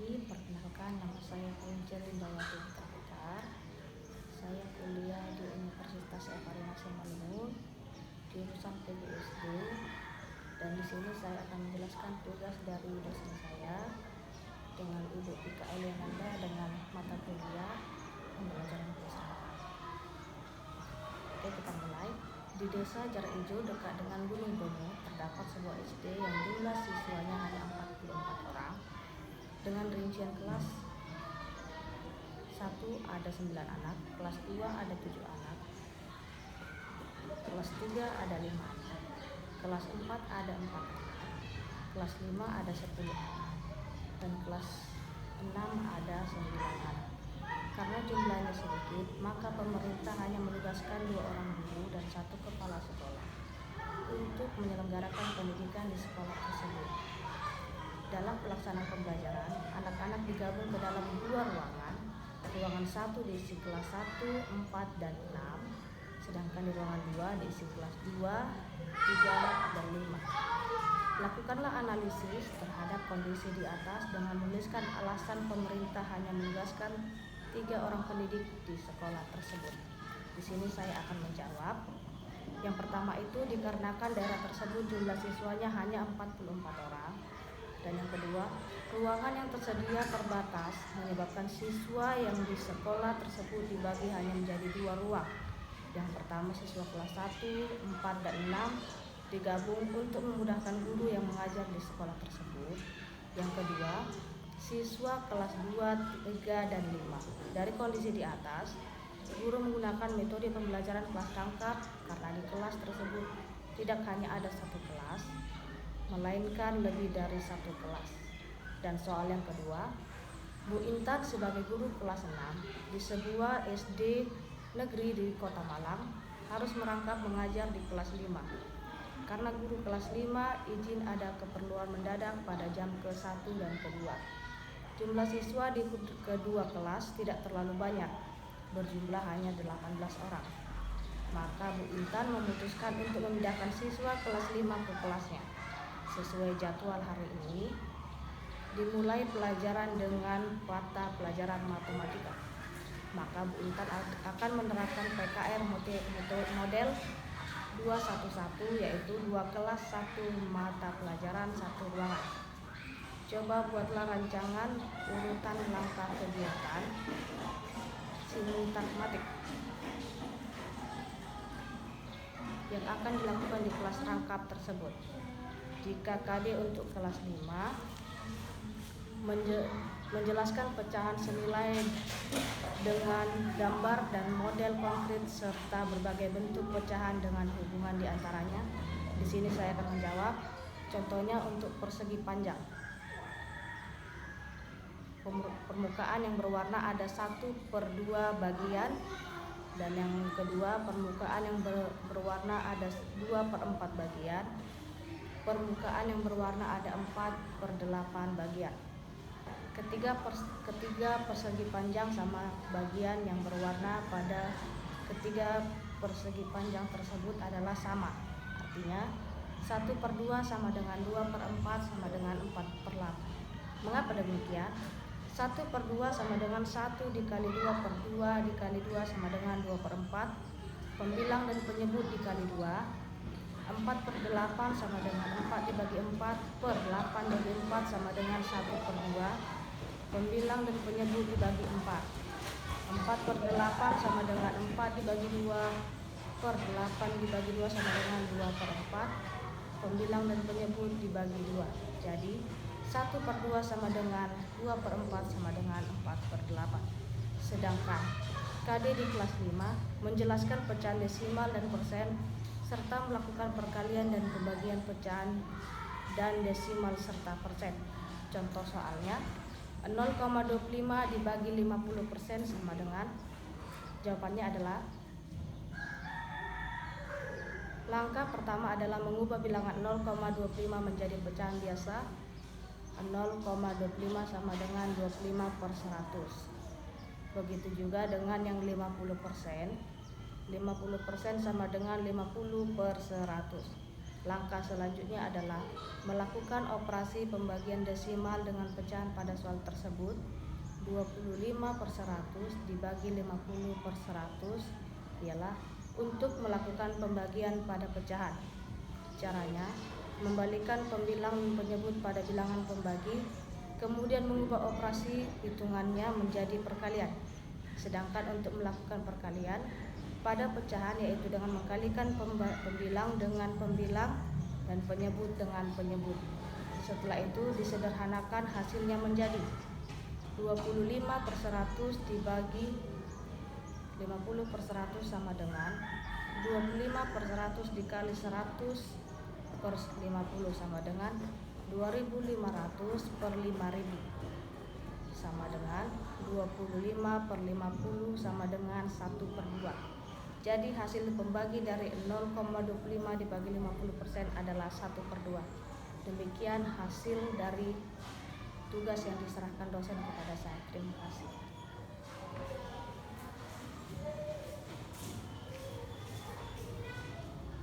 pagi, perkenalkan nama saya Punca Lindawati Putra. Saya kuliah di Universitas Eva Rina Simalungun, jurusan PGSD, dan di sini saya akan menjelaskan tugas dari dosen saya dengan Ibu Ika Eliananda dengan mata kuliah pembelajaran keserapaan. Oke, kita mulai. Di desa Jarak Ijo dekat dengan Gunung Bromo terdapat sebuah SD yang jumlah siswanya hanya 44 orang. Dengan rincian kelas 1 ada 9 anak, kelas 2 ada 7 anak, kelas 3 ada 5 anak, kelas 4 ada 4 anak, kelas 5 ada 10 anak, dan kelas 6 ada 9 anak. Karena jumlahnya sedikit, maka pemerintah hanya menugaskan 2 orang guru dan 1 kepala sekolah untuk menyelenggarakan pendidikan di sekolah tersebut. Dalam pelaksanaan pembelajaran, anak-anak digabung ke dalam 2 ruangan. Ruangan 1 diisi kelas 1, 4, dan 6, sedangkan di ruangan 2 diisi kelas 2, 3, dan 5. Lakukanlah analisis terhadap kondisi di atas dengan menuliskan alasan pemerintah hanya menugaskan 3 orang pendidik di sekolah tersebut. Di sini saya akan menjawab. Yang pertama itu dikarenakan daerah tersebut jumlah siswanya hanya 44 orang. Dan yang kedua, ruangan yang tersedia terbatas menyebabkan siswa yang di sekolah tersebut dibagi hanya menjadi 2 ruang. Yang pertama, siswa kelas 1, 4, dan 6 digabung untuk memudahkan guru yang mengajar di sekolah tersebut. Yang kedua, siswa kelas 2, 3, dan 5. Dari kondisi di atas, guru menggunakan metode pembelajaran kelas tangkap karena di kelas tersebut tidak hanya ada 1 kelas, melainkan lebih dari 1 kelas. Dan soal yang kedua, Bu Intan sebagai guru kelas 6 di sebuah SD negeri di Kota Malang harus merangkap mengajar di kelas 5. Karena guru kelas 5 izin ada keperluan mendadak pada jam ke-1 dan ke-2. Jumlah siswa di kedua kelas tidak terlalu banyak, berjumlah hanya 18 orang. Maka Bu Intan memutuskan untuk memindahkan siswa kelas 5 ke kelasnya. Sesuai jadwal hari ini, dimulai pelajaran dengan mata pelajaran matematika. Maka Bu Intan akan menerapkan PKR model 211, yaitu 2 kelas 1 mata pelajaran 1 ruangan. Coba buatlah rancangan urutan langkah kegiatan simultagmatik yang akan dilakukan di kelas rangkap tersebut. Jika KD untuk kelas 5 menjelaskan pecahan senilai dengan gambar dan model konkret serta berbagai bentuk pecahan dengan hubungan di antaranya. Di sini saya akan menjawab. Contohnya untuk persegi panjang. Permukaan yang berwarna ada 1/2 bagian, dan yang kedua permukaan yang berwarna ada 2/4 bagian. Permukaan yang berwarna ada 4/8 bagian. Ketiga persegi panjang sama bagian yang berwarna pada ketiga persegi panjang tersebut adalah sama. Artinya 1/2 sama dengan 2/4 sama dengan 4/8. Mengapa demikian? 1/2 sama dengan 1 dikali 2/2 dikali 2 sama dengan 2/4. Pembilang dan penyebut dikali 2. 4/8 sama dengan 4 dibagi 4 per 8 dibagi 4 sama dengan 1/2. Pembilang dan penyebut dibagi 4. 4/8 sama dengan 4 dibagi 2 per 8 dibagi 2 sama dengan 2/4. Pembilang dan penyebut dibagi 2. Jadi 1/2 sama dengan 2/4 sama dengan 4/8. Sedangkan KD di kelas 5 menjelaskan pecahan desimal dan persen serta melakukan perkalian dan pembagian pecahan dan desimal serta persen. Contoh soalnya, 0,25 dibagi 50% sama dengan, jawabannya adalah, langkah pertama adalah mengubah bilangan 0,25 menjadi pecahan biasa. 0,25 sama dengan 25/100. Begitu juga dengan yang 50%. 50% sama dengan 50/100. Langkah selanjutnya adalah melakukan operasi pembagian desimal dengan pecahan pada soal tersebut. 25/100 dibagi 50/100 ialah untuk melakukan pembagian pada pecahan. Caranya, membalikan pembilang penyebut pada bilangan pembagi, kemudian mengubah operasi hitungannya menjadi perkalian. Sedangkan untuk melakukan perkalian pada pecahan, yaitu dengan mengkalikan pembilang dengan pembilang dan penyebut dengan penyebut. Setelah itu disederhanakan, hasilnya menjadi 25/100 dibagi 50/100 sama dengan 25/100 dikali 100/50 sama dengan 2500/5000 sama dengan 25/50 sama dengan 1/2. Jadi hasil pembagi dari 0,25 dibagi 50% adalah 1/2. Demikian hasil dari tugas yang diserahkan dosen kepada saya. Terima kasih.